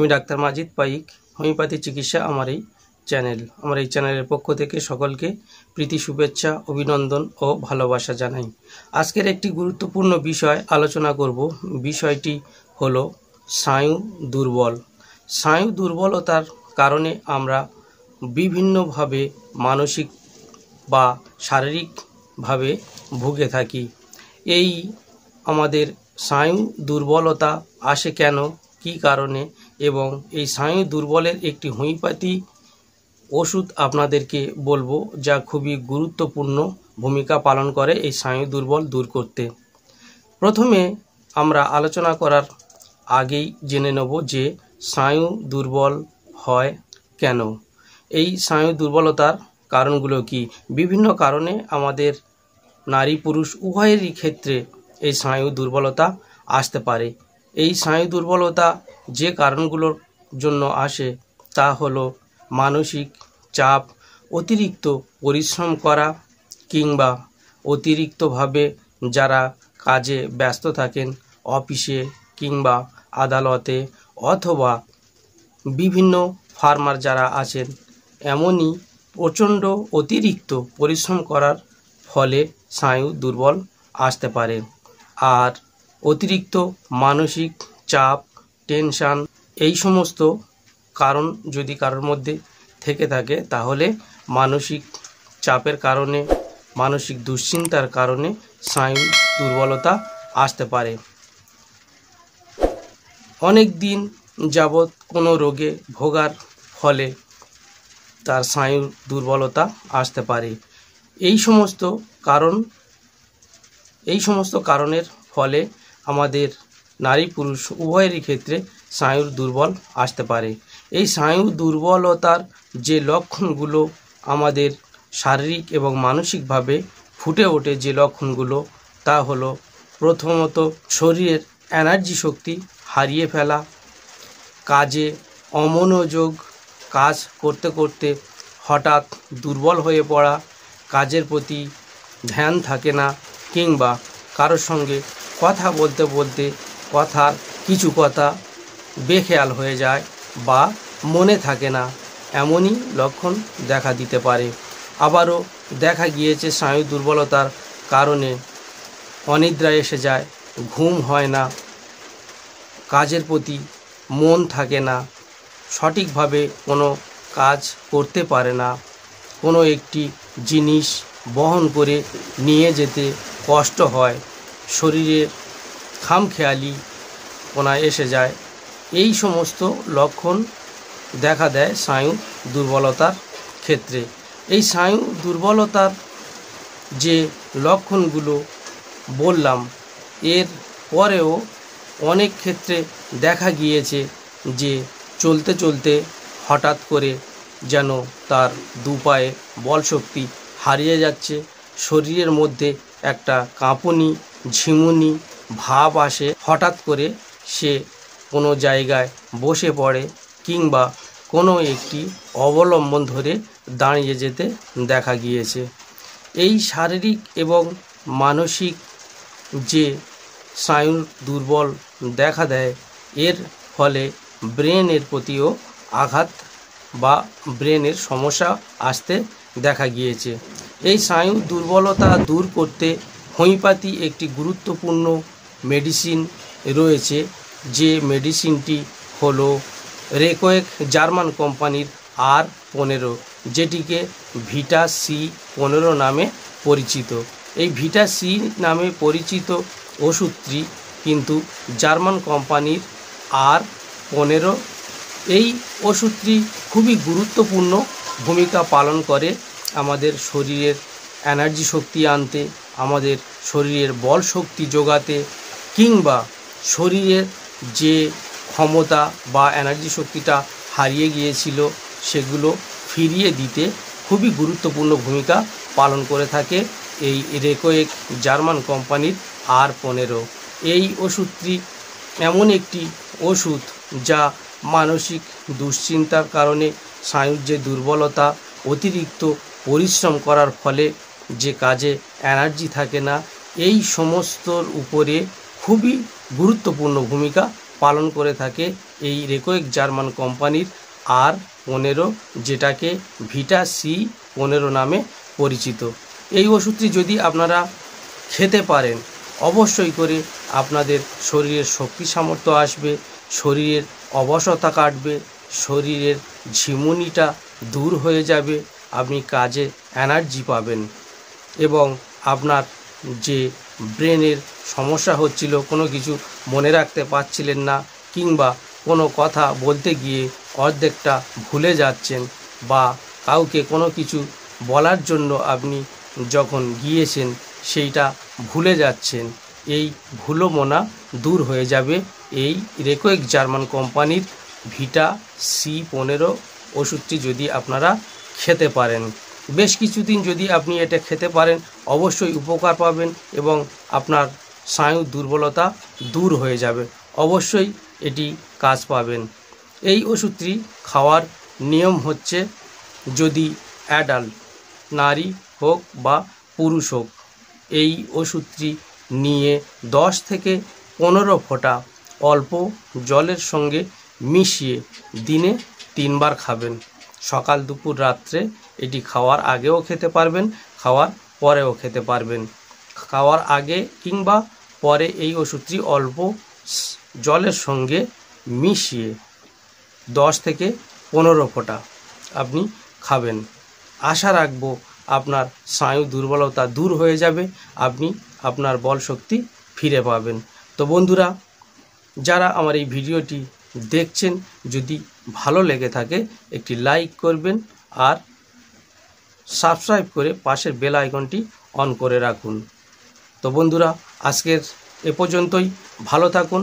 আমি ডাক্তার মাজিদ পাইক, হোমিওপ্যাথি চিকিৎসা আমার এই চ্যানেলের পক্ষ থেকে সকলকে প্রীতি শুভেচ্ছা অভিনন্দন ও ভালোবাসা জানাই। আজকের একটি গুরুত্বপূর্ণ বিষয় আলোচনা করব। বিষয়টি হলো স্নায়ু দুর্বল। স্নায়ু দুর্বলতার কারণে আমরা বিভিন্নভাবে মানসিক বা শারীরিকভাবে ভুগে থাকি। এই আমাদের স্নায়ু দুর্বলতা আসে কেন, কী কারণে, এবং এই স্নায়ু দুর্বলের একটি হোমিওপ্যাথি ওষুধ আপনাদেরকে বলবো, যা খুবই গুরুত্বপূর্ণ ভূমিকা পালন করে এই স্নায়ু দুর্বল দূর করতে। প্রথমে আমরা আলোচনা করার আগেই জেনে নেব যে স্নায়ু দুর্বল হয় কেন। এই স্নায়ু দুর্বলতার কারণগুলো কি? বিভিন্ন কারণে আমাদের নারী পুরুষ উভয়েরই ক্ষেত্রে এই স্নায়ু দুর্বলতা আসতে পারে। এই স্নায়ু দুর্বলতা যে কারণগুলোর জন্য আসে তা হলো মানসিক চাপ, অতিরিক্ত পরিশ্রম করা, কিংবা অতিরিক্তভাবে যারা কাজে ব্যস্ত থাকেন, অফিসে কিংবা আদালতে, অথবা বিভিন্ন ফার্মার যারা আছেন, এমনই প্রচণ্ড অতিরিক্ত পরিশ্রম করার ফলে স্নায়ু দুর্বল আসতে পারে। আর অতিরিক্ত মানসিক চাপ, টেনশান, এই সমস্ত কারণ যদি কারোর মধ্যে থেকে থাকে, তাহলে মানসিক চাপের কারণে, মানসিক দুশ্চিন্তার কারণে স্নায়ু দুর্বলতা আসতে পারে। অনেক দিন যাবৎ কোনো রোগে ভোগার ফলে তার স্নায়ু দুর্বলতা আসতে পারে। এই সমস্ত কারণের ফলে আমাদের নারী পুরুষ উভয়েরই ক্ষেত্রে স্নায়ুর দুর্বল আসতে পারে। এই স্নায়ু দুর্বলতার যে লক্ষণগুলো আমাদের শারীরিক এবং মানসিকভাবে ফুটে ওঠে, যে লক্ষণগুলো, তা হলো প্রথমত শরীরের এনার্জি শক্তি হারিয়ে ফেলা, কাজে অমনোযোগ, কাজ করতে করতে হঠাৎ দুর্বল হয়ে পড়া, কাজের প্রতি ধ্যান থাকে না, কিংবা কারোর সঙ্গে কথা বলতে বলতে কথার কিছু কথা বেখেয়াল হয়ে যায় বা মনে থাকে না, এমনই লক্ষণ দেখা দিতে পারে। আবারও দেখা গিয়েছে স্নায়ু দুর্বলতার কারণে অনিদ্রা এসে যায়, ঘুম হয় না, কাজের প্রতি মন থাকে না, সঠিকভাবে কোনো কাজ করতে পারে না, কোনো একটি জিনিস বহন করে নিয়ে যেতে কষ্ট হয়, শরীরের খামখেয়ালিপনা এসে যায়। এই সমস্ত লক্ষণ দেখা দেয় স্নায়ু দুর্বলতার ক্ষেত্রে। এই স্নায়ু দুর্বলতার যে লক্ষণগুলো বললাম, এর পরেও অনেক ক্ষেত্রে দেখা গিয়েছে যে চলতে চলতে হঠাৎ করে যেন তার দু পায়ে বল শক্তি হারিয়ে যাচ্ছে, শরীরের মধ্যে একটা কাঁপুনি, ঝিমুনি ভাব আসে, হঠাৎ করে সে কোনো জায়গায় বসে পড়ে, কিংবা কোনো একটি অবলম্বন ধরে দাঁড়িয়ে যেতে দেখা গিয়েছে। এই শারীরিক এবং মানসিক যে স্নায়ু দুর্বল দেখা দেয়, এর ফলে ব্রেনের প্রতিও আঘাত বা ব্রেনের সমস্যা আসতে দেখা গিয়েছে। এই স্নায়ু দুর্বলতা দূর করতে হোমিওপ্যাথি একটি গুরুত্বপূর্ণ মেডিসিন রয়েছে, যে মেডিসিনটি হলো রেকোয়েক জার্মান কোম্পানির R15, যেটিকে ভিটা C15 নামে পরিচিত। এই ভিটা সি নামে পরিচিত ওষুধটি কিন্তু জার্মান কোম্পানির R15। এই ওষুধটি খুবই গুরুত্বপূর্ণ ভূমিকা পালন করে আমাদের শরীরের এনার্জি শক্তি আনতে, আমাদের শরীরের বল শক্তি যোগাতে, কিংবা শরীরের যে ক্ষমতা বা এনার্জি শক্তিটা হারিয়ে গিয়েছিল সেগুলো ফিরিয়ে দিতে খুবই গুরুত্বপূর্ণ ভূমিকা পালন করে থাকে এই রেকোয়েক জার্মান কোম্পানির R15। এই ওষুধটি এমন একটি ওষুধ যা মানসিক দুশ্চিন্তার কারণে, স্নায়ুর যে দুর্বলতা, অতিরিক্ত পরিশ্রম করার ফলে যে কাজে এনার্জি থাকে না, এই সমস্তর উপরে খুবই গুরুত্বপূর্ণ ভূমিকা পালন করে থাকে এই রেকোয়েক জার্মান কোম্পানির R15, যেটাকে ভিটা C15 নামে পরিচিত। এই ওষুধটি যদি আপনারা খেতে পারেন অবশ্যই করে আপনাদের শরীরের শক্তি সামর্থ্য আসবে, শরীরের অবসতা কাটবে, শরীরের ঝিমুনিটা দূর হয়ে যাবে, আপনি কাজে এনার্জি পাবেন এবং আপনার যে ব্রেনের সমস্যা হচ্ছিল, কোনো কিছু মনে রাখতে পারছিলেন না কিংবা কোনো কথা বলতে গিয়ে অর্ধেকটা ভুলে যাচ্ছেন বা কাউকে কোনো কিছু বলার জন্য আপনি যখন গিয়েছেন সেইটা ভুলে যাচ্ছেন, এই ভুলোমনা দূর হয়ে যাবে এই রেকোয়েক জার্মান কোম্পানির ভিটা C15 ওষুধটি যদি আপনারা খেতে পারেন। বেশ কিছুদিন যদি আপনি এটা খেতে পারেন অবশ্যই উপকার পাবেন এবং আপনার স্নায়ু দুর্বলতা দূর হয়ে যাবে, অবশ্যই এটি কাজ পাবেন। এই ওষুধটি খাওয়ার নিয়ম হচ্ছে, যদি অ্যাডাল্ট নারী হোক বা পুরুষ হোক, এই ওষুধটি নিয়ে 10 থেকে 15 ফোঁটা অল্প জলের সঙ্গে মিশিয়ে দিনে 3 বার খাবেন। সকাল, দুপুর, রাত্রে এটি খাওয়ার আগেও খেতে পারবেন, খাওয়ার পরেও খেতে পারবেন। খাওয়ার আগে কিংবা পরে এই ওষুধটি অল্প জলের সঙ্গে মিশিয়ে 10 থেকে 15 ফোঁটা আপনি খাবেন। আশা রাখব আপনার স্নায়ু দুর্বলতা দূর হয়ে যাবে, আপনি আপনার বল শক্তি ফিরে পাবেন। তো বন্ধুরা, যারা আমার এই ভিডিওটি দেখছেন, যদি ভালো লেগে থাকে একটি লাইক করবেন আর সাবস্ক্রাইব করে পাশের বেল আইকনটি অন করে রাখুন। তো বন্ধুরা, আজকের এ পর্যন্তই। ভালো থাকুন।